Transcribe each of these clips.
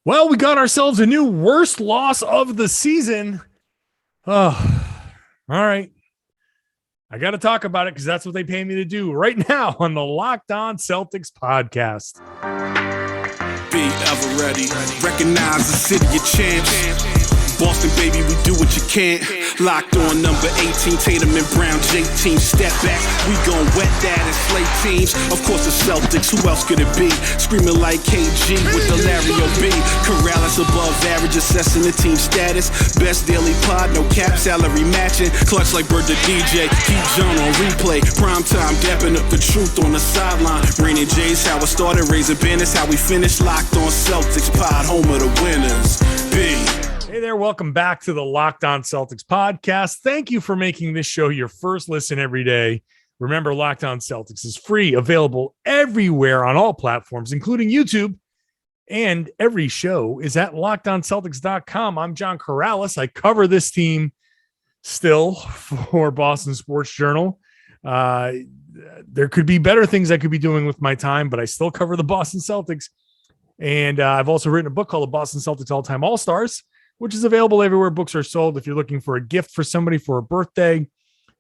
Well, we got ourselves a new worst loss of the season. Oh, all right. I got to talk about it because that's what they pay me to do right now on the Locked On Celtics podcast. Be ever ready. Recognize the city of champs. Boston, baby, we do what you can't. Locked on number 18, Tatum and Brown, J-team, step back. We gon' wet that and slay teams. Of course the Celtics, who else could it be? Screaming like KG with the Larry O.B. Karalis above average, assessing the team status. Best daily pod, no cap, salary matching. Clutch like Bird the DJ, keep John on replay. Prime time, dapping up the truth on the sideline. Raining J's, how it started, raising banners, how we finished. Locked on Celtics pod, home of the winners. B. Hey there, welcome back to the Locked On Celtics podcast. Thank you for making this show your first listen every day. Remember, Locked On Celtics is free, available everywhere on all platforms, including YouTube. And every show is at LockedOnCeltics.com. I'm John Karalis. I cover this team still for Boston Sports Journal. There could be better things I could be doing with my time, but I still cover the Boston Celtics. And I've also written a book called The Boston Celtics All-Time All-Stars, which is available everywhere books are sold. If you're looking for a gift for somebody for a birthday,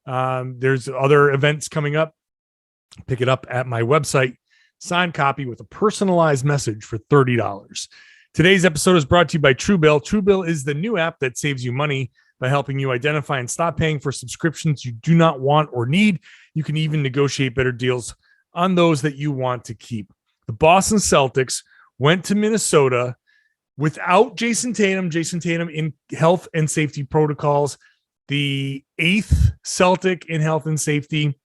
there's other events coming up. Pick it up at my website, signed copy with a personalized message for $30. Today's episode is brought to you by TrueBill. TrueBill is the new app that saves you money by helping you identify and stop paying for subscriptions you do not want or need. You can even negotiate better deals on those that you want to keep. The Boston Celtics went to Minnesota without Jason Tatum in health and safety protocols, the eighth Celtic in health and safety.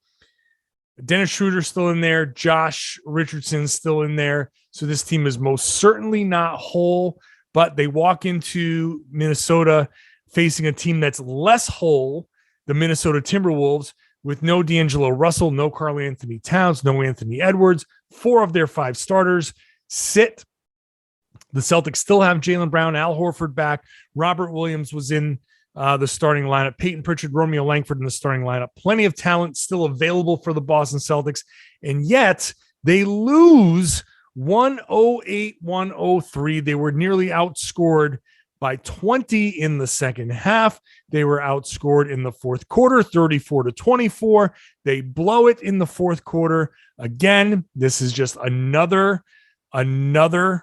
Dennis Schroeder still in there. Josh Richardson still in there. So this team is most certainly not whole, but they walk into Minnesota facing a team that's less whole, the Minnesota Timberwolves, with no D'Angelo Russell, no Karl Anthony Towns, no Anthony Edwards. 4 of their 5 starters sit. The Celtics still have Jaylen Brown, Al Horford back. Robert Williams was in the starting lineup. Peyton Pritchard, Romeo Langford in the starting lineup. Plenty of talent still available for the Boston Celtics. And yet they lose 108-103. They were nearly outscored by 20 in the second half. They were outscored in the fourth quarter, 34-24. They blow it in the fourth quarter. Again, this is just another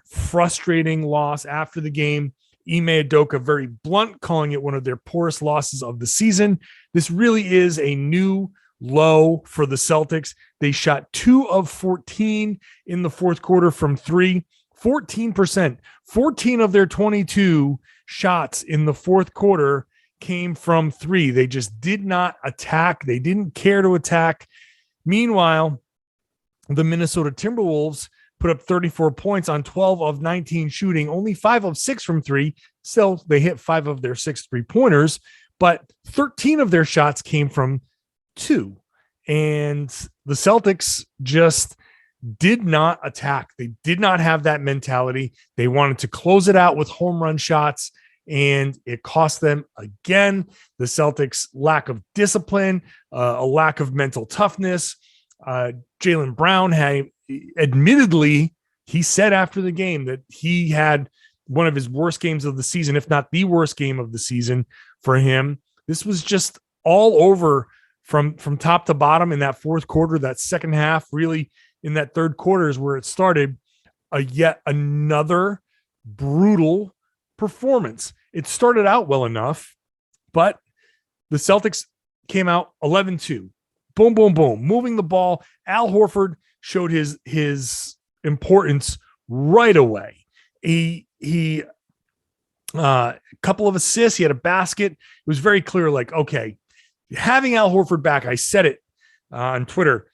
frustrating loss after the game. Ime Udoka very blunt, calling it one of their poorest losses of the season. This really is a new low for the Celtics. They shot 2 of 14 in the fourth quarter from 3, 14%. 14 of their 22 shots in the fourth quarter came from 3. They just did not attack. They didn't care to attack. Meanwhile, the Minnesota Timberwolves put up 34 points on 12 of 19 shooting, only 5 of 6 from 3. Still, they hit 5 of their 6 3-pointers, but 13 of their shots came from 2. And the Celtics just did not attack. They did not have that mentality. They wanted to close it out with home run shots, and it cost them again. The Celtics' lack of discipline, a lack of mental toughness. Jaylen Brown admittedly, he said after the game that he had one of his worst games of the season, if not the worst game of the season for him. This was just all over from top to bottom in that fourth quarter. That second half, really in that third quarter is where it started. Yet another brutal performance. It started out well enough, but the Celtics came out 11-2. Boom, boom, boom. Moving the ball. Al Horford showed his importance right away. He a couple of assists. He had a basket. It was very clear, like, okay, having Al Horford back, I said it on Twitter,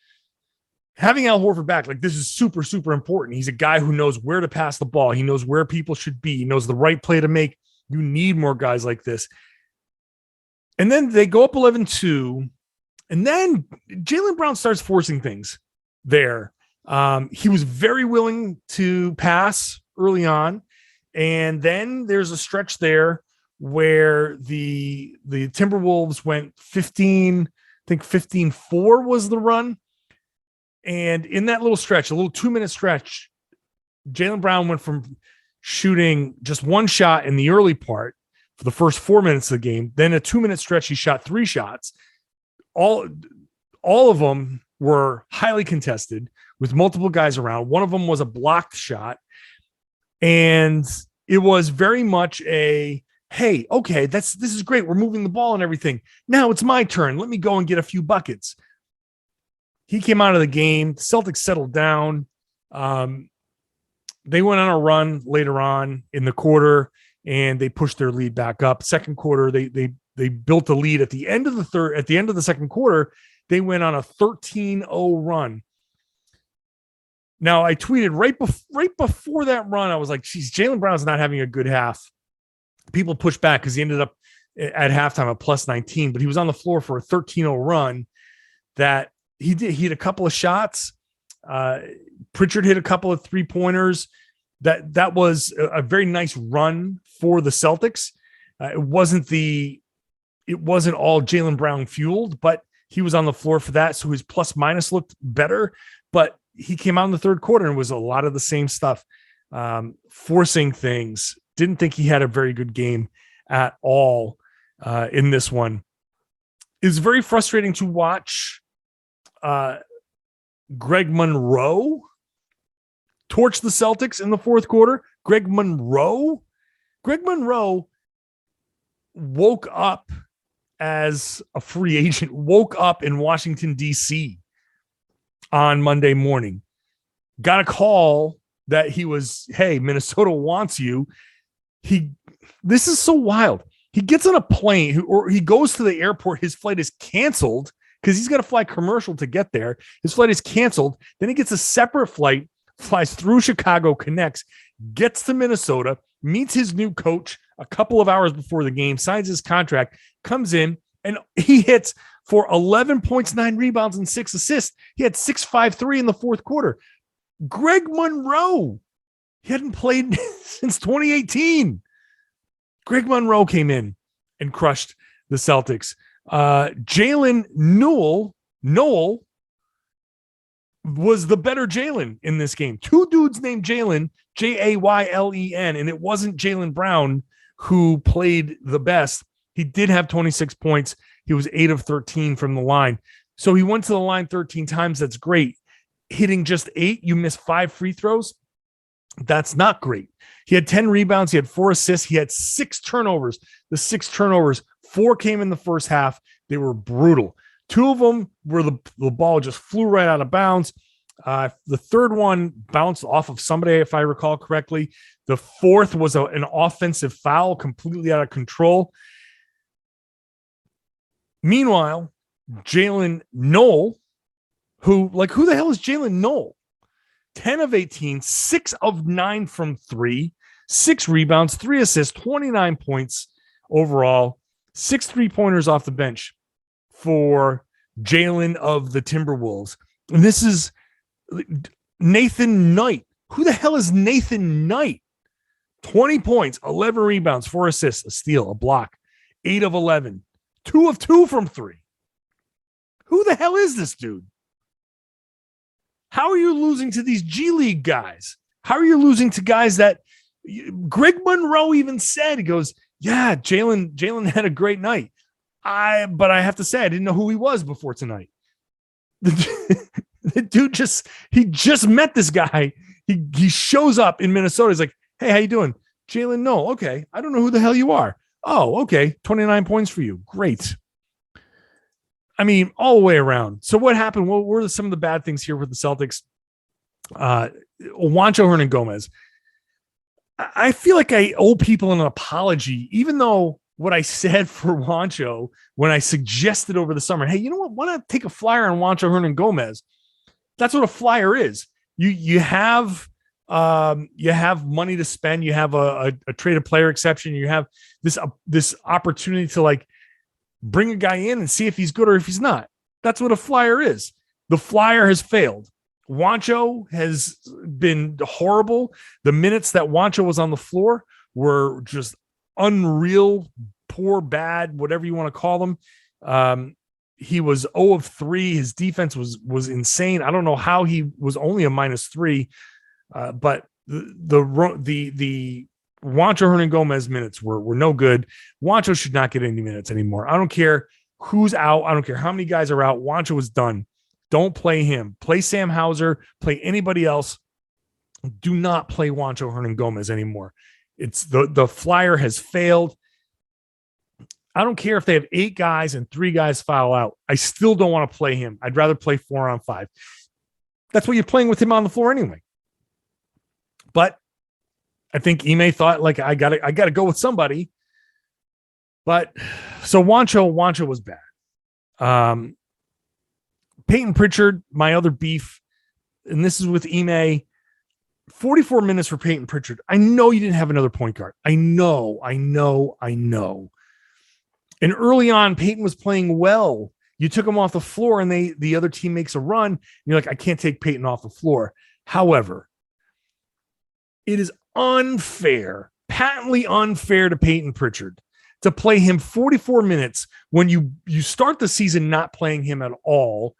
having Al Horford back, like, this is super, super important. He's a guy who knows where to pass the ball. He knows where people should be. He knows the right play to make. You need more guys like this. And then they go up 11-2. And then Jaylen Brown starts forcing things there. He was very willing to pass early on. And then there's a stretch there where the Timberwolves went 15, I think 15-4 was the run. And in that little stretch, a little 2-minute stretch, Jaylen Brown went from shooting just one shot in the early part for the first 4 minutes of the game. Then a 2-minute stretch, he shot 3 shots. All of them were highly contested with multiple guys around. One of them was a blocked shot. And it was very much a, hey, okay, this is great. We're moving the ball and everything. Now it's my turn. Let me go and get a few buckets. He came out of the game. The Celtics settled down. They went on a run later on in the quarter, and they pushed their lead back up. Second quarter, they built a lead at the end of the third. At the end of the second quarter, they went on a 13-0 run. Now, I tweeted right before that run, I was like, geez, Jaylen Brown's not having a good half. People pushed back because he ended up at halftime at plus 19, but he was on the floor for a 13-0 run that he did. He hit a couple of shots. Pritchard hit a couple of 3-pointers. That was a very nice run for the Celtics. It wasn't all Jaylen Brown fueled, but he was on the floor for that. So his plus minus looked better, but he came out in the third quarter and was a lot of the same stuff, forcing things. Didn't think he had a very good game at all in this one. It was very frustrating to watch Greg Monroe torch the Celtics in the fourth quarter. Greg Monroe woke up as a free agent, woke up in Washington, D.C. on Monday morning, got a call that hey, Minnesota wants you. This is so wild. He gets on a plane or he goes to the airport. His flight is canceled because he's got to fly commercial to get there. His flight is canceled. Then he gets a separate flight, flies through Chicago, connects, gets to Minnesota, meets his new coach a couple of hours before the game, signs his contract, comes in, and he hits for 11 points, 9 rebounds, and 6 assists. He had 6-5-3 in the fourth quarter. Greg Monroe, he hadn't played since 2018. Greg Monroe came in and crushed the Celtics. Jaylen Noel was the better Jaylen in this game. 2 dudes named Jaylen, Jaylen, and it wasn't Jaylen Brown who played the best. He did have 26 points. He was 8 of 13 from the line. So he went to the line 13 times. That's great. Hitting just 8, you miss 5 free throws. That's not great. He had 10 rebounds. He had 4 assists. He had 6 turnovers. The 6 turnovers, 4 came in the first half. They were brutal. 2 of them were the ball just flew right out of bounds. The third one bounced off of somebody, if I recall correctly. The fourth was an offensive foul, completely out of control. Meanwhile, Jaylen Noel, who the hell is Jaylen Noel? 10 of 18, 6 of 9 from 3, 6 rebounds, 3 assists, 29 points overall, 6 3-pointers off the bench for Jaylen of the Timberwolves. And this is Nathan Knight. Who the hell is Nathan Knight? 20 points, 11 rebounds, 4 assists, a steal, a block, 8 of 11, 2 of 2 from 3. Who the hell is this dude? How are you losing to these G League guys? How are you losing to guys that Greg Monroe even said, he goes, yeah, Jaylen had a great night. But I have to say, I didn't know who he was before tonight. The dude he just met this guy. He shows up in Minnesota. He's like, hey, how you doing? Jaylen, no. Okay. I don't know who the hell you are. Oh, okay. 29 points for you. Great. I mean, all the way around. So what happened? What were some of the bad things here with the Celtics? Juancho Hernangomez. I feel like I owe people an apology, even though what I said for Juancho when I suggested over the summer, hey, you know what? Why not take a flyer on Juancho Hernangomez? That's what a flyer is. You have money to spend. You have a traded player exception. You have this opportunity to bring a guy in and see if he's good or if he's not. That's what a flyer is. The flyer has failed. Juancho has been horrible. The minutes that Juancho was on the floor were just unreal, poor, bad, whatever you want to call them. He was 0 of 3. His defense was insane. I don't know how he was only a -3, but the Juancho Hernan-Gomez minutes were no good. Juancho should not get any minutes anymore. I don't care who's out. I don't care how many guys are out. Juancho is done. Don't play him. Play Sam Hauser. Play anybody else. Do not play Juancho Hernan-Gomez anymore. It's the flyer has failed. I don't care if they have 8 guys and 3 guys foul out. I still don't want to play him. I'd rather play 4-on-5. That's what you're playing with him on the floor anyway. But I think Ime thought, like, I gotta go with somebody. But so Juancho was bad. Peyton Pritchard, my other beef, and this is with Ime. 44 minutes for Peyton Pritchard. I know you didn't have another point guard. I know. And early on, Peyton was playing well. You took him off the floor, and the other team makes a run. And you're like, I can't take Peyton off the floor. However, it is unfair, patently unfair to Peyton Pritchard to play him 44 minutes when you start the season not playing him at all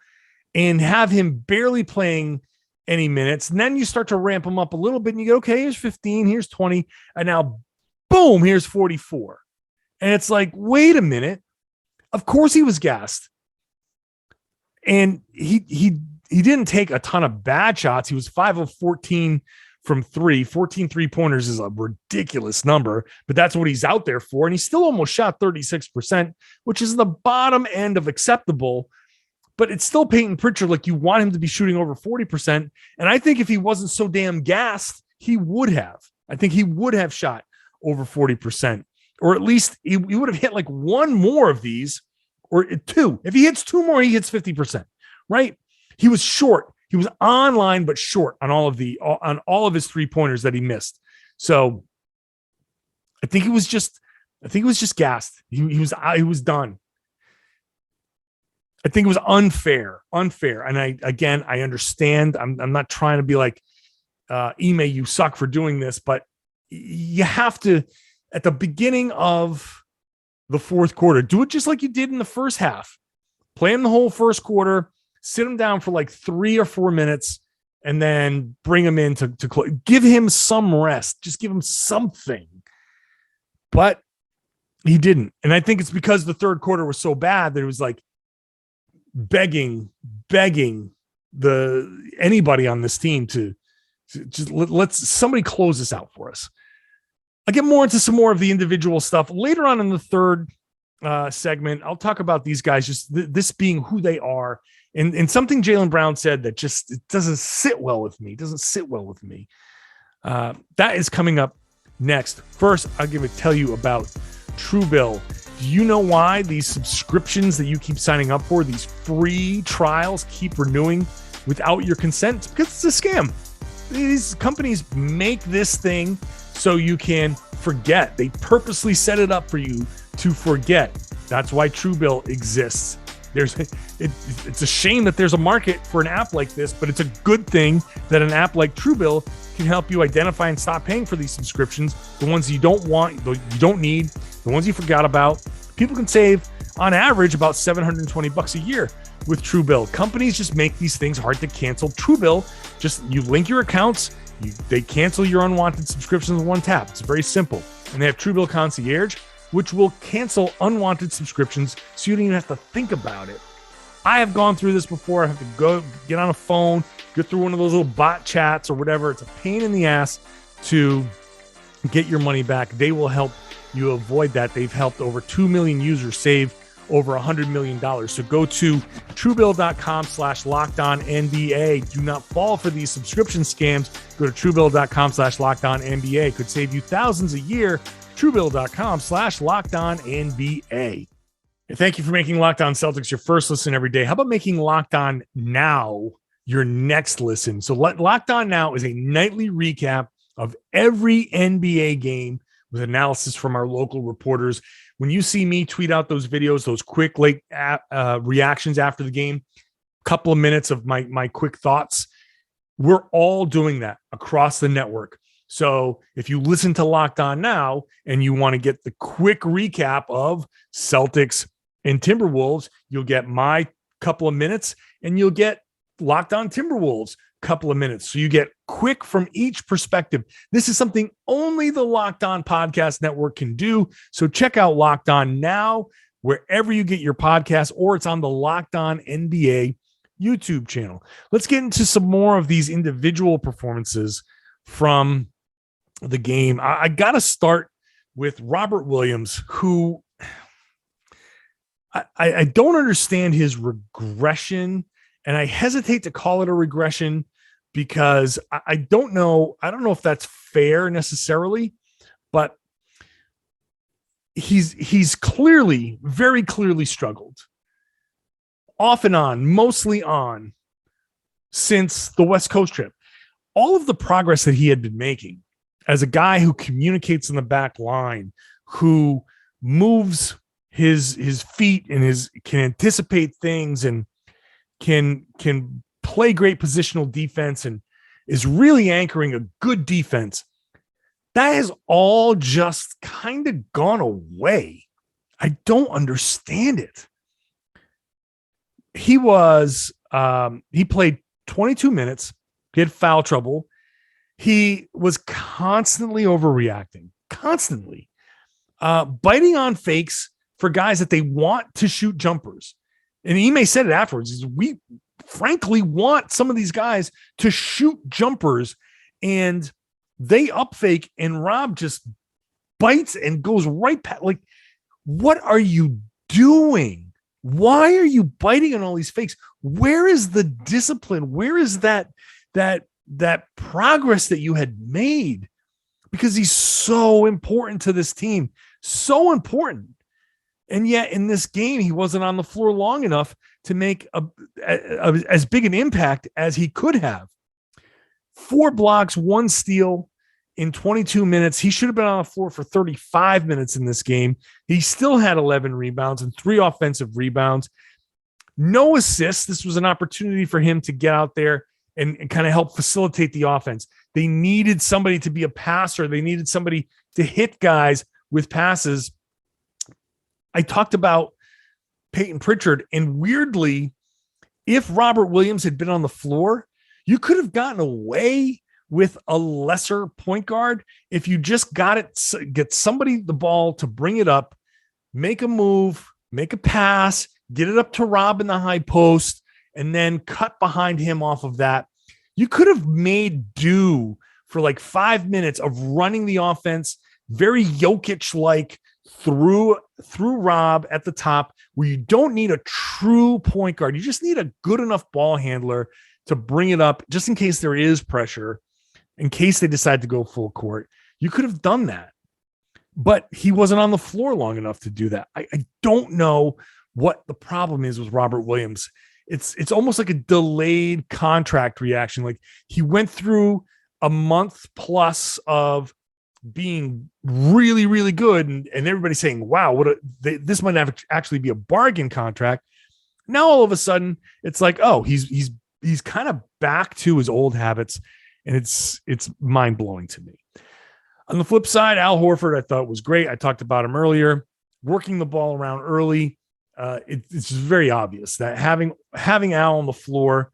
and have him barely playing any minutes. And then you start to ramp him up a little bit and you go, okay, here's 15, here's 20. And now, boom, here's 44. And it's like, wait a minute. Of course he was gassed. And he didn't take a ton of bad shots. He was 5 of 14 from 3. 14 3-pointers is a ridiculous number, but that's what he's out there for. And he still almost shot 36%, which is the bottom end of acceptable. But it's still Peyton Pritchard. Like, you want him to be shooting over 40%. And I think if he wasn't so damn gassed, he would have. I think he would have shot over 40%. Or at least he would have hit like one more of these, or 2. If he hits 2 more, he hits 50%, right? He was short. He was online, but short on all of his 3-pointers that he missed. So I think he was just gassed. He was done. I think it was unfair. And I understand. I'm not trying to be like, Ime, you suck for doing this, but you have to, at the beginning of the fourth quarter, do it just like you did in the first half. Play him the whole first quarter, sit him down for like 3 or 4 minutes, and then bring him in to give him some rest. Just give him something. But he didn't. And I think it's because the third quarter was so bad that it was like begging anybody on this team to just let's somebody close this out for us. I'll get more into some more of the individual stuff later on in the third segment. I'll talk about these guys, just this being who they are. And something Jaylen Brown said that just it doesn't sit well with me. That is coming up next. First, I'm going to tell you about TrueBill. Do you know why these subscriptions that you keep signing up for, these free trials, keep renewing without your consent? It's because it's a scam. These companies make this thing so you can forget. They purposely set it up for you to forget. That's why TrueBill exists. It's a shame that there's a market for an app like this, but it's a good thing that an app like TrueBill can help you identify and stop paying for these subscriptions, the ones you don't want, you don't need, the ones you forgot about. People can save, on average, about $720 a year with TrueBill. Companies just make these things hard to cancel. TrueBill, just you link your accounts, they cancel your unwanted subscriptions with one tap. It's very simple. And they have TrueBill Concierge, which will cancel unwanted subscriptions so you don't even have to think about it. I have gone through this before. I have to go get on a phone, get through one of those little bot chats or whatever. It's a pain in the ass to get your money back. They will help you avoid that. They've helped over 2 million users save over $100 million. So go to truebill.com/LockedOnNBA. Do not fall for these subscription scams. Go to truebill.com/LockedOnNBA. Could save you thousands a year. truebill.com/LockedOnNBA. And thank you for making Locked On Celtics your first listen every day. How about making Locked On Now your next listen? So Locked On Now is a nightly recap of every NBA game with analysis from our local reporters. When you see me tweet out those videos, those quick late reactions after the game, a couple of minutes of my quick thoughts, we're all doing that across the network. So if you listen to Locked On Now and you want to get the quick recap of Celtics and Timberwolves, you'll get my couple of minutes and you'll get Locked On Timberwolves couple of minutes. So you get quick from each perspective. This is something only the Locked On Podcast Network can do. So check out Locked On now, wherever you get your podcasts, or it's on the Locked On NBA YouTube channel. Let's get into some more of these individual performances from the game. I got to start with Robert Williams, who I don't understand his regression, and I hesitate to call it a regression because I don't know if that's fair necessarily, but he's clearly, very clearly struggled off and on, mostly on, since the West Coast trip. All of the progress that he had been making as a guy who communicates in the back line, who moves his feet and can anticipate things and can play great positional defense and is really anchoring a good defense. That has all just kind of gone away. I don't understand it. He played 22 minutes. He had foul trouble. He was constantly overreacting, constantly biting on fakes for guys that they want to shoot jumpers. And Ime said it afterwards. We frankly want some of these guys to shoot jumpers, and they up fake, and Rob just bites and goes right past. Like, what are you doing? Why are you biting on all these fakes? Where is the discipline? Where is that progress that you had made? Because he's so important to this team, so important. And yet in this game, he wasn't on the floor long enough to make as big an impact as he could have. 4 blocks, 1 steal in 22 minutes. He should have been on the floor for 35 minutes in this game. He still had 11 rebounds and 3 offensive rebounds. No assists. This was an opportunity for him to get out there and kind of help facilitate the offense. They needed somebody to be a passer. They needed somebody to hit guys with passes. I talked about Peyton Pritchard, and weirdly, if Robert Williams had been on the floor, you could have gotten away with a lesser point guard if you just get somebody the ball to bring it up, make a move, make a pass, get it up to Rob in the high post, and then cut behind him off of that. You could have made do for like 5 minutes of running the offense, very Jokic-like, through Rob at the top, where you don't need a true point guard. You just need a good enough ball handler to bring it up just in case there is pressure, in case they decide to go full court. You could have done that, but he wasn't on the floor long enough to do that. I don't know what the problem is with Robert Williams. It's almost like a delayed contract reaction. Like, he went through a month plus of being really, really good, and everybody saying, wow, this might actually be a bargain contract. Now all of a sudden it's like, oh, he's kind of back to his old habits, and it's mind-blowing to me. On the flip side, Al Horford I thought was great. I talked about him earlier, working the ball around early. It's very obvious that having Al on the floor,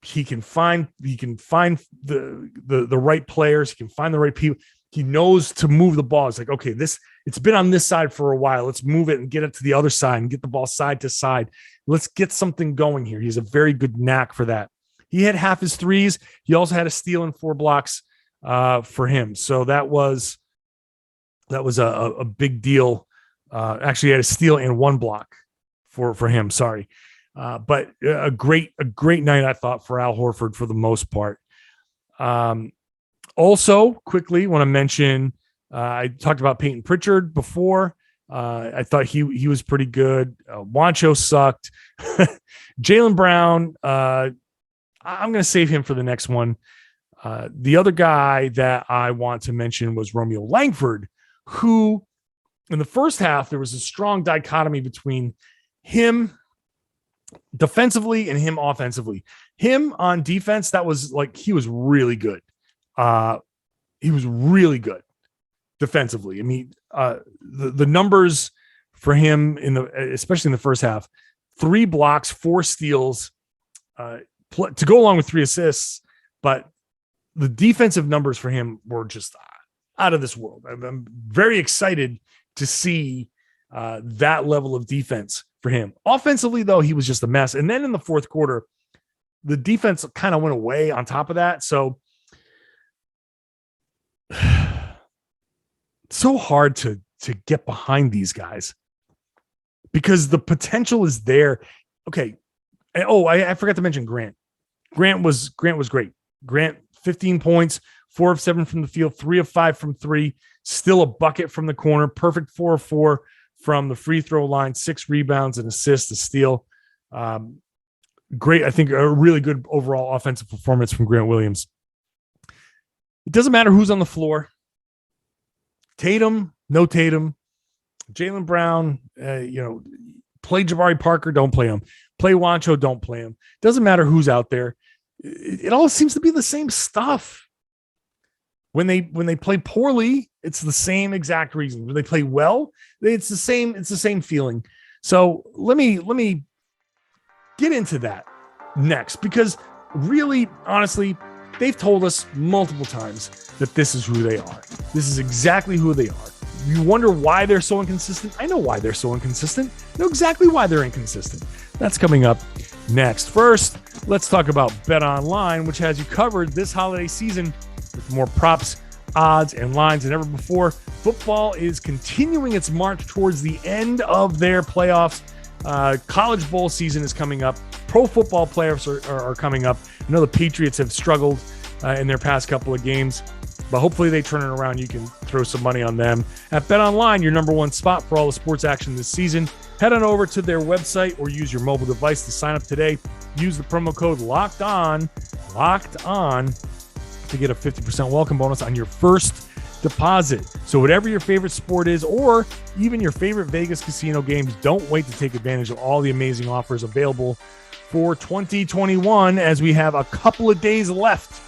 he can find the right players, he can find the right people. He knows to move the ball. It's like, okay, it's been on this side for a while. Let's move it and get it to the other side and get the ball side to side. Let's get something going here. He has a very good knack for that. He had half his threes. He also had a steal and 4 blocks for him. So that was a big deal. Actually, he had a steal and 1 block for him. Sorry. But a great night, I thought, for Al Horford for the most part. Also, quickly want to mention, I talked about Peyton Pritchard before. I thought he was pretty good. Wancho sucked. Jaylen Brown, I'm going to save him for the next one. The other guy that I want to mention was Romeo Langford, who in the first half, there was a strong dichotomy between him defensively and him offensively. Him on defense, that was like, he was really good. He was really good defensively. I mean, the numbers for him especially in the first half, 3 blocks, 4 steals, to go along with 3 assists. but the defensive numbers for him were just out of this world. I'm very excited to see that level of defense for him. Offensively, though, he was just a mess. And then in the fourth quarter, the defense kind of went away on top of that. So so hard to get behind these guys because the potential is there. Okay. Oh, I forgot to mention Grant. Grant was great. Grant, 15 points, 4 of 7 from the field, 3 of 5 from 3, still a bucket from the corner, perfect 4 of 4 from the free throw line, 6 rebounds, an assist, a steal. Great. I think a really good overall offensive performance from Grant Williams. It doesn't matter who's on the floor. Tatum, no Tatum. Jaylen Brown, play Jabari Parker, don't play him. Play Wancho, don't play him. Doesn't matter who's out there. It all seems to be the same stuff. When they play poorly, it's the same exact reason. When they play well, it's the same feeling. So let me get into that next, because really, honestly, they've told us multiple times that this is who they are. This is exactly who they are. You wonder why they're so inconsistent? I know why they're so inconsistent. I know exactly why they're inconsistent. That's coming up next. First, let's talk about BetOnline, which has you covered this holiday season with more props, odds, and lines than ever before. Football is continuing its march towards the end of their playoffs. College bowl season is coming up. Pro football playoffs are coming up. I know the Patriots have struggled in their past couple of games, but hopefully they turn it around. You can throw some money on them. At BetOnline, your number one spot for all the sports action this season. Head on over to their website or use your mobile device to sign up today. Use the promo code Locked On, to get a 50% welcome bonus on your first deposit. So whatever your favorite sport is, or even your favorite Vegas casino games, don't wait to take advantage of all the amazing offers available for 2021, as we have a couple of days left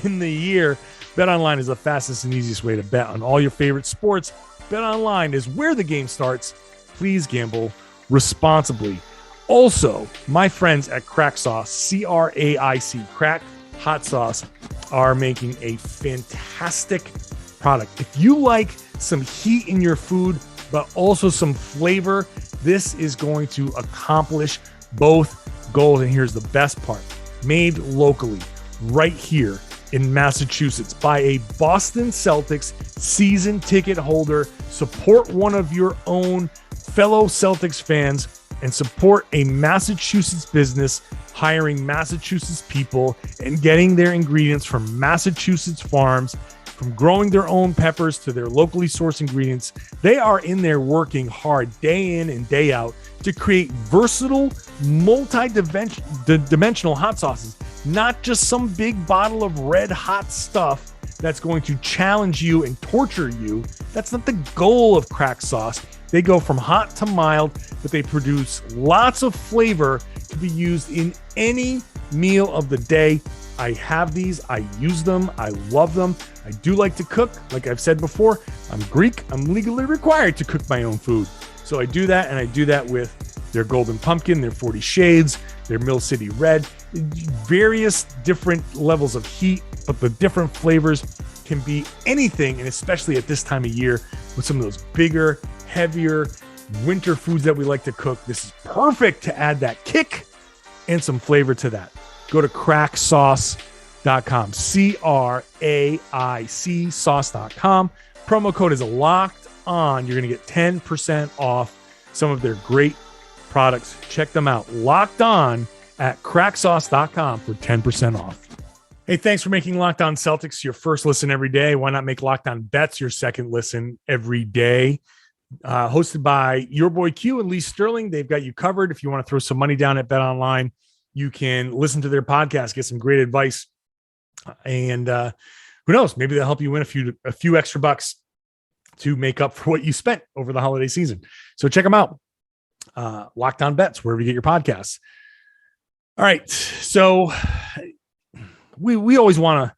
in the year. BetOnline is the fastest and easiest way to bet on all your favorite sports. BetOnline is where the game starts. Please gamble responsibly. Also, my friends at Crack Sauce, CRAIC, Crack Hot Sauce, are making a fantastic product. If you like some heat in your food, but also some flavor, this is going to accomplish both goals. And here's the best part: made locally, right here in Massachusetts by a Boston Celtics season ticket holder. Support one of your own fellow Celtics fans and support a Massachusetts business hiring Massachusetts people and getting their ingredients from Massachusetts farms. From growing their own peppers to their locally sourced ingredients, they are in there working hard day in and day out to create versatile, multi-dimensional hot sauces, not just some big bottle of red hot stuff that's going to challenge you and torture you. That's not the goal of Crack Sauce. They go from hot to mild, but they produce lots of flavor to be used in any meal of the day. I have these. I use them. I love them. I do like to cook. Like I've said before, I'm Greek. I'm legally required to cook my own food. So I do that, and I do that with their Golden Pumpkin, their 40 Shades, their Mill City Red, various different levels of heat, but the different flavors can be anything, and especially at this time of year with some of those bigger, heavier winter foods that we like to cook, this is perfect to add that kick and some flavor to that. Go to cracksauce.com, CRAIC sauce.com. Promo code is Locked On. You're going to get 10% off some of their great products. Check them out. Locked On at cracksauce.com for 10% off. Hey, thanks for making Locked On Celtics your first listen every day. Why not make Locked On Bets your second listen every day? Hosted by your boy Q and Lee Sterling. They've got you covered. If you want to throw some money down at BetOnline, you can listen to their podcast, get some great advice, and who knows, maybe they'll help you win a few extra bucks to make up for what you spent over the holiday season. So check them out. Locked On Bets, wherever you get your podcasts. All right, so we always want to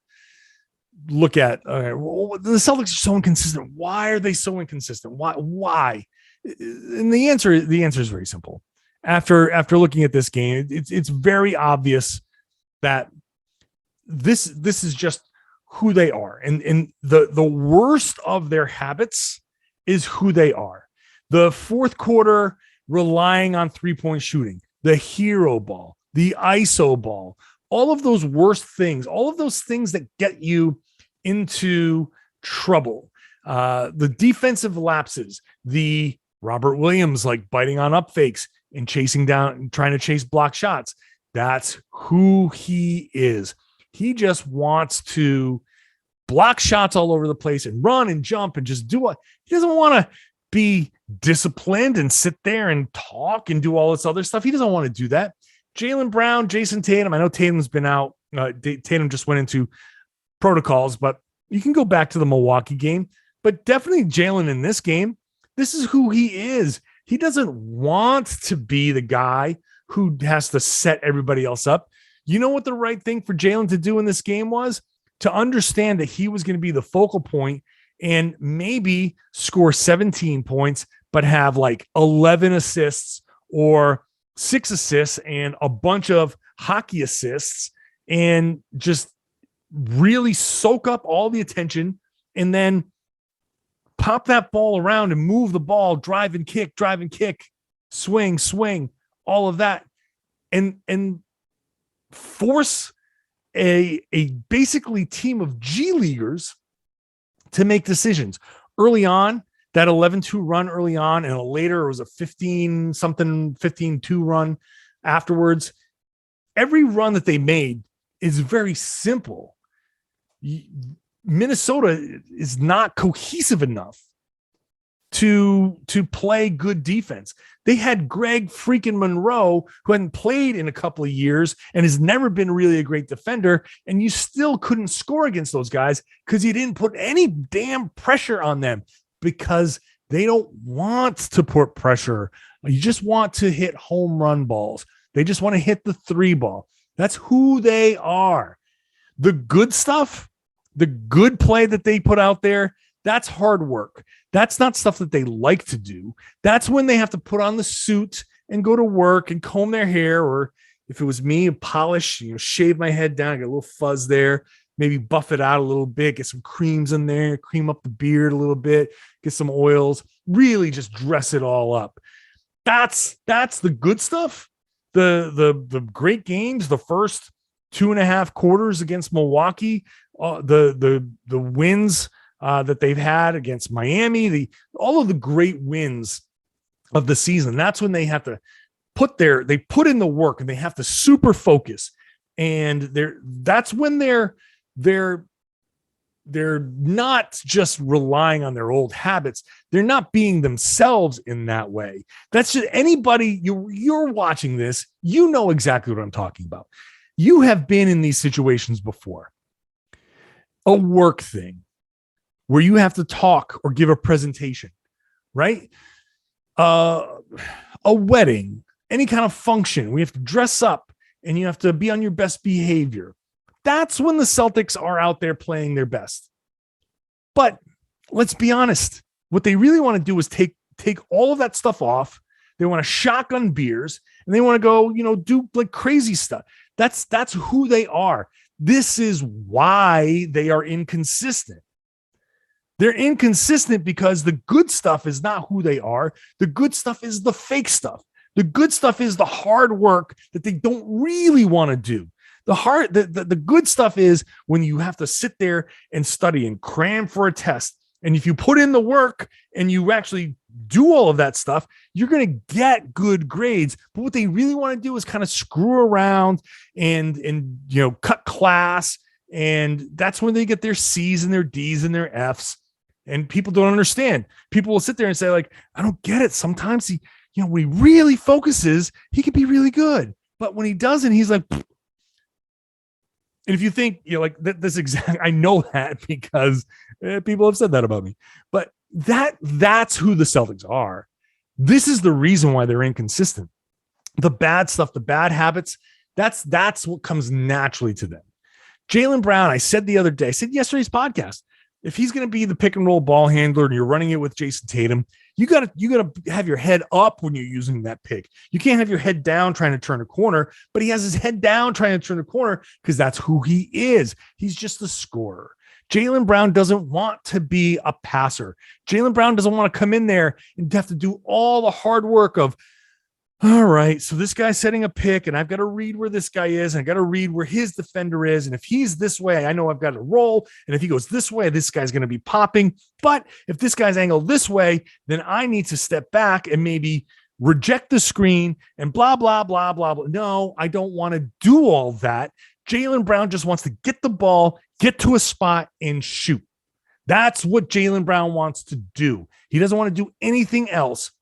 look at well, the Celtics are so inconsistent. Why are they so inconsistent? Why? And the answer is very simple. After looking at this game, it's very obvious that this is just who they are. And the worst of their habits is who they are. The fourth quarter, relying on 3-point shooting, the hero ball, the ISO ball, all of those worst things, all of those things that get you into trouble. The defensive lapses, the Robert Williams, like biting on up fakes and chasing down, trying to chase block shots. That's who he is. He just wants to block shots all over the place and run and jump and just do what he doesn't want to be disciplined and sit there and talk and do all this other stuff. He doesn't want to do that. Jaylen Brown, Jason Tatum. I know Tatum's been out. Tatum just went into protocols, but you can go back to the Milwaukee game. But definitely Jaylen in this game, this is who he is. He doesn't want to be the guy who has to set everybody else up. You know what the right thing for Jaylen to do in this game was? To understand that he was going to be the focal point and maybe score 17 points, but have like 11 assists or 6 assists and a bunch of hockey assists and just really soak up all the attention and then pop that ball around and move the ball, drive and kick, swing, all of that. And force a basically team of G Leaguers to make decisions early on. That 11-2 run early on, and later it was a 15-2 run afterwards. Every run that they made is very simple. Minnesota is not cohesive enough to play good defense. They had Greg freaking Monroe, who hadn't played in a couple of years and has never been really a great defender, and you still couldn't score against those guys because you didn't put any damn pressure on them, because they don't want to put pressure. You just want to hit home run balls. They just want to hit the 3 ball. That's who they are. The good stuff, the good play that they put out there, that's hard work. That's not stuff that they like to do. That's when they have to put on the suit and go to work and comb their hair, or if it was me, polish, shave my head down, get a little fuzz there, maybe buff it out a little bit, get some creams in there, cream up the beard a little bit, get some oils, really just dress it all up. That's the good stuff. The great games, the first 2.5 quarters against Milwaukee, the wins that they've had against Miami, all of the great wins of the season. That's when they have to put in the work, and they have to super focus. And that's when they're not just relying on their old habits. They're not being themselves in that way. That's just anybody you're watching this, you know exactly what I'm talking about. You have been in these situations before. A work thing where you have to talk or give a presentation, right? A wedding, any kind of function, we have to dress up and you have to be on your best behavior. That's when the Celtics are out there playing their best. But let's be honest, what they really want to do is take all of that stuff off. They want to shotgun beers and they want to go, do like crazy stuff. That's who they are. This is why they are inconsistent. They're inconsistent because the good stuff is not who they are. The good stuff is the fake stuff. The good stuff is the hard work that they don't really want to do. The good stuff is when you have to sit there and study and cram for a test. And if you put in the work and you actually do all of that stuff, you're going to get good grades. But what they really want to do is kind of screw around and cut class. And that's when they get their C's and their D's and their F's. And people don't understand. People will sit there and say, like, I don't get it. Sometimes when he really focuses, he could be really good. But when he doesn't, he's like, pfft. And if you think, this exact, I know that because people have said that about me. But that's who the Celtics are. This is the reason why they're inconsistent. The bad stuff, the bad habits, that's what comes naturally to them. Jaylen Brown, I said yesterday's podcast, if he's going to be the pick and roll ball handler and you're running it with Jason Tatum, you gotta have your head up when you're using that pick. You can't have your head down trying to turn a corner, but he has his head down trying to turn a corner because that's who he is. He's just a scorer. Jaylen Brown doesn't want to be a passer. Jaylen Brown doesn't want to come in there and have to do all the hard work of, all right, so this guy's setting a pick and I've got to read where this guy is and I got to read where his defender is. And if he's this way, I know I've got to roll. And if he goes this way, this guy's going to be popping. But if this guy's angled this way, then I need to step back and maybe reject the screen and blah, blah, blah, blah, blah. No, I don't want to do all that. Jaylen Brown just wants to get the ball, get to a spot and shoot. That's what Jaylen Brown wants to do. He doesn't want to do anything else.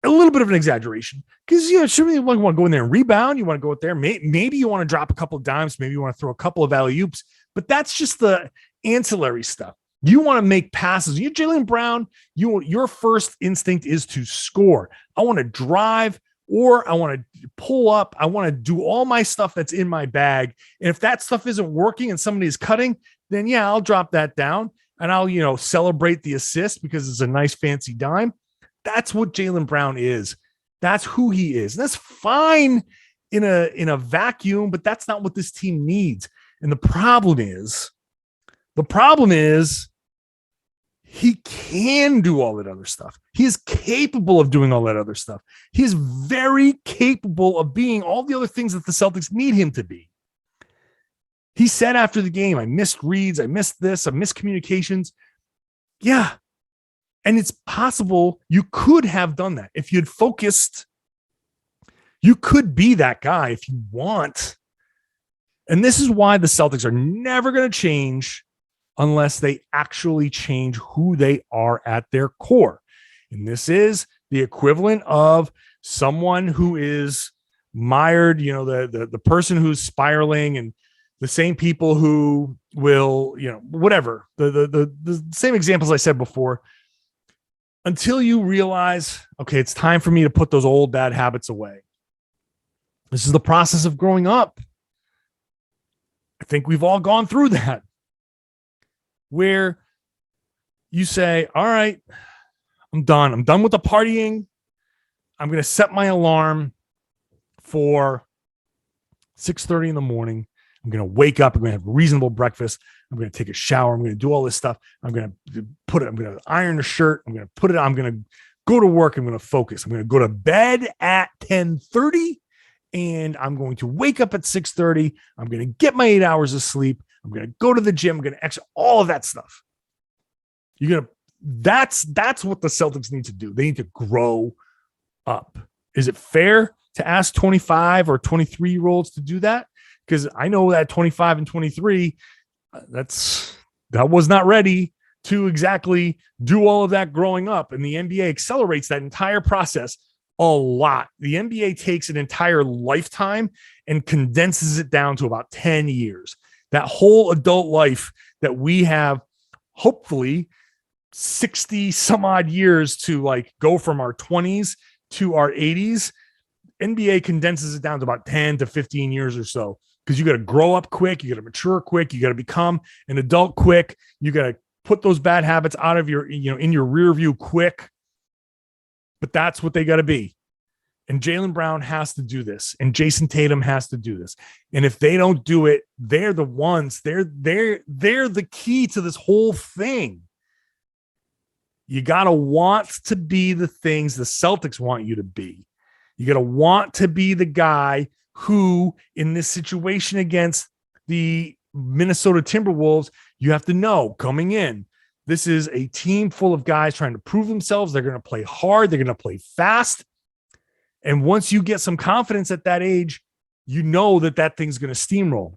A little bit of an exaggeration because, sure, you want to go in there and rebound. You want to go out there. Maybe you want to drop a couple of dimes. Maybe you want to throw a couple of alley-oops, but that's just the ancillary stuff. You want to make passes. You're Jaylen Brown. Your first instinct is to score. I want to drive or I want to pull up. I want to do all my stuff that's in my bag. And if that stuff isn't working and somebody is cutting, then yeah, I'll drop that down and I'll, celebrate the assist because it's a nice fancy dime. That's what Jaylen Brown is. That's who he is. And that's fine in a vacuum, but that's not what this team needs. And the problem is he can do all that other stuff. He is capable of doing all that other stuff. He is very capable of being all the other things that the Celtics need him to be. He said after the game, I missed reads, I missed this, I missed communications. Yeah. And it's possible you could have done that. If you'd focused, you could be that guy if you want. And this is why the Celtics are never going to change unless they actually change who they are at their core. And this is the equivalent of someone who is mired, the person who's spiraling and the same people who will, whatever, the same examples I said before, until you realize, okay, it's time for me to put those old bad habits away. This is the process of growing up. I think we've all gone through that, where you say, all right, I'm done. I'm done with the partying. I'm going to set my alarm for 6:30 in the morning. I'm going to wake up. I'm going to have a reasonable breakfast. I'm going to take a shower. I'm going to do all this stuff. I'm going to iron the shirt. I'm going to put it on. I'm going to go to work. I'm going to focus. I'm going to go to bed at 10:30 and I'm going to wake up at 6:30. I'm going to get my 8 hours of sleep. I'm going to go to the gym. I'm going to exercise, all of that stuff. That's what the Celtics need to do. They need to grow up. Is it fair to ask 25 or 23-year-olds to do that? Because I know that 25 and 23, that was not ready to exactly do all of that growing up. And the NBA accelerates that entire process a lot. The NBA takes an entire lifetime and condenses it down to about 10 years. That whole adult life that we have, hopefully 60 some odd years to go from our 20s to our 80s. NBA condenses it down to about 10 to 15 years or so, because you got to grow up quick. You got to mature quick. You got to become an adult quick. You got to put those bad habits out of your, in your rear view quick. But that's what they got to be. And Jaylen Brown has to do this, and Jason Tatum has to do this. And if they don't do it, they're the ones. They're the key to this whole thing. You got to want to be the things the Celtics want you to be. You got to want to be the guy who, in this situation against the Minnesota Timberwolves, you have to know coming in, this is a team full of guys trying to prove themselves. They're going to play hard. They're going to play fast. And once you get some confidence at that age, you know that thing's going to steamroll.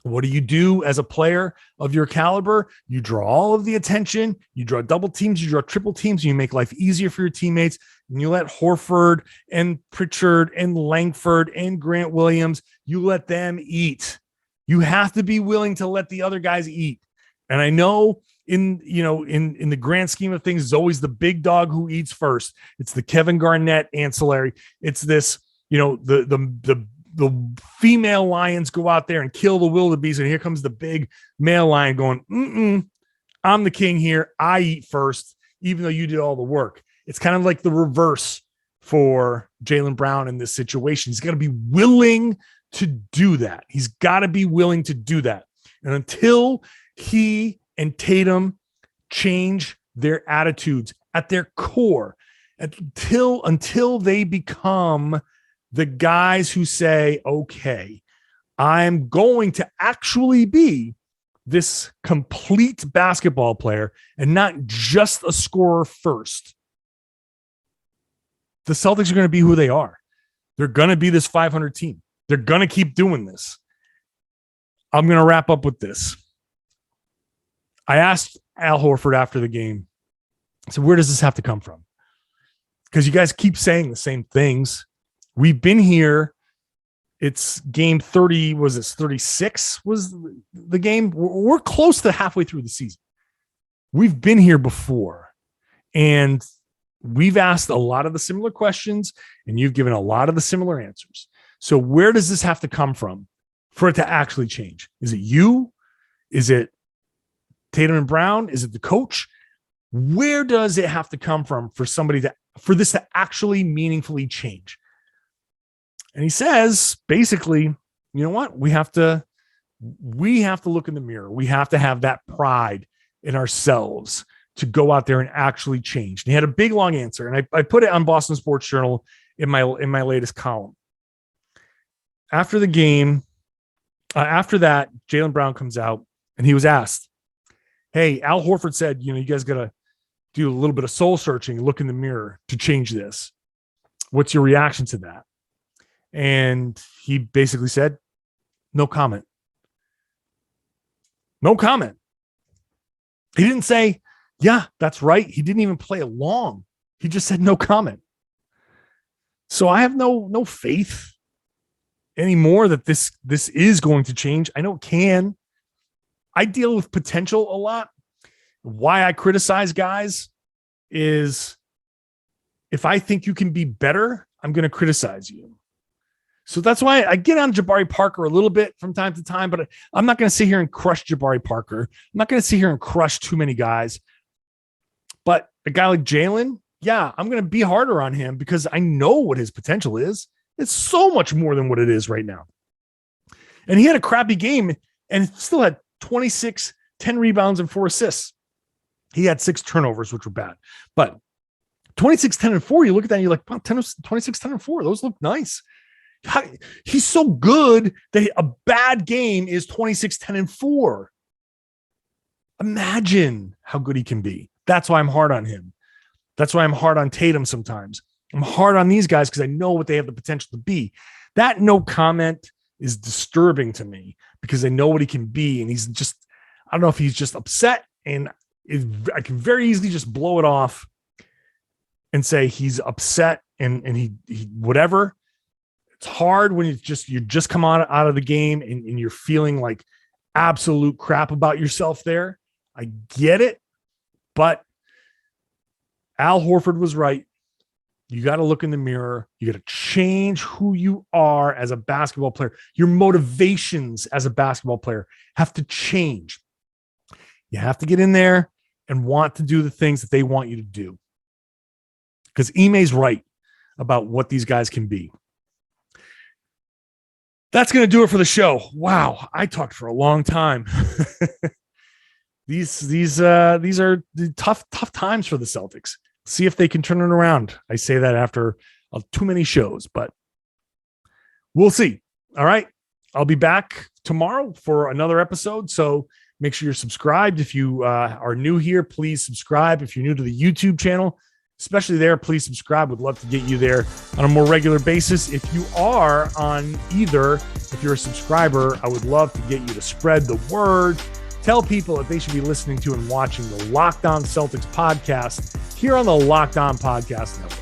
What do you do as a player of your caliber? You draw all of the attention. You draw double teams. You draw triple teams. And you make life easier for your teammates. And you let Horford and Pritchard and Langford and Grant Williams, you let them eat. You have to be willing to let the other guys eat. And I know in the grand scheme of things, it's always the big dog who eats first. It's the Kevin Garnett ancillary. It's this, the female lions go out there and kill the wildebeest, and here comes the big male lion going, I'm the king here. I eat first, even though you did all the work. It's kind of like the reverse for Jaylen Brown in this situation. He's got to be willing to do that. He's got to be willing to do that. And until he and Tatum change their attitudes at their core, until they become the guys who say, okay, I'm going to actually be this complete basketball player and not just a scorer first, the Celtics are going to be who they are. They're going to be this 500 team. They're going to keep doing this. I'm going to wrap up with this. I asked Al Horford after the game, I said, where does this have to come from? Because you guys keep saying the same things. We've been here. It's game 30. Was this 36 was the game? We're close to halfway through the season. We've been here before. And we've asked a lot of the similar questions, and you've given a lot of the similar answers. So where does this have to come from for it to actually change? Is it you? Is it Tatum and Brown? Is it the coach? Where does it have to come from for this to actually meaningfully change? And he says, basically, you know what? We have to look in the mirror. We have to have that pride in ourselves to go out there and actually change. And he had a big, long answer. And I put it on Boston Sports Journal in my latest column. After the game, after that, Jaylen Brown comes out and he was asked, hey, Al Horford said, you guys got to do a little bit of soul searching, look in the mirror to change this. What's your reaction to that? And he basically said, no comment. No comment. He didn't say, yeah, that's right. He didn't even play along. He just said no comment. So I have no faith anymore that this is going to change. I know it can. I deal with potential a lot. Why I criticize guys is if I think you can be better, I'm going to criticize you. So that's why I get on Jabari Parker a little bit from time to time, but I'm not going to sit here and crush Jabari Parker. I'm not going to sit here and crush too many guys. But a guy like Jaylen, yeah, I'm going to be harder on him because I know what his potential is. It's so much more than what it is right now. And he had a crappy game and still had 26, 10 rebounds and 4 assists. He had 6 turnovers, which were bad. But 26, 10, and 4, you look at that and you're like, wow, 26, 10, and 4. Those look nice. He's so good that a bad game is 26, 10, and 4. Imagine how good he can be. That's why I'm hard on him. That's why I'm hard on Tatum sometimes. I'm hard on these guys because I know what they have the potential to be. That no comment is disturbing to me because I know what he can be. And he's just, I don't know if he's just upset, and I can very easily just blow it off and say he's upset and he whatever. It's hard when you just come out of the game and you're feeling like absolute crap about yourself there. I get it, but Al Horford was right. You got to look in the mirror. You got to change who you are as a basketball player. Your motivations as a basketball player have to change. You have to get in there and want to do the things that they want you to do. Because Ime's right about what these guys can be. That's going to do it for the show. Wow, I talked for a long time. These are the tough times for the Celtics. See if they can turn it around. I say that after too many shows, but we'll see. All right, I'll be back tomorrow for another episode. So make sure you're subscribed. If you are new here, please subscribe. If you're new to the YouTube channel, especially there, please subscribe. Would love to get you there on a more regular basis. If you are on either, if you're a subscriber, I would love to get you to spread the word. Tell people that they should be listening to and watching the Locked On Celtics podcast here on the Locked On Podcast Network.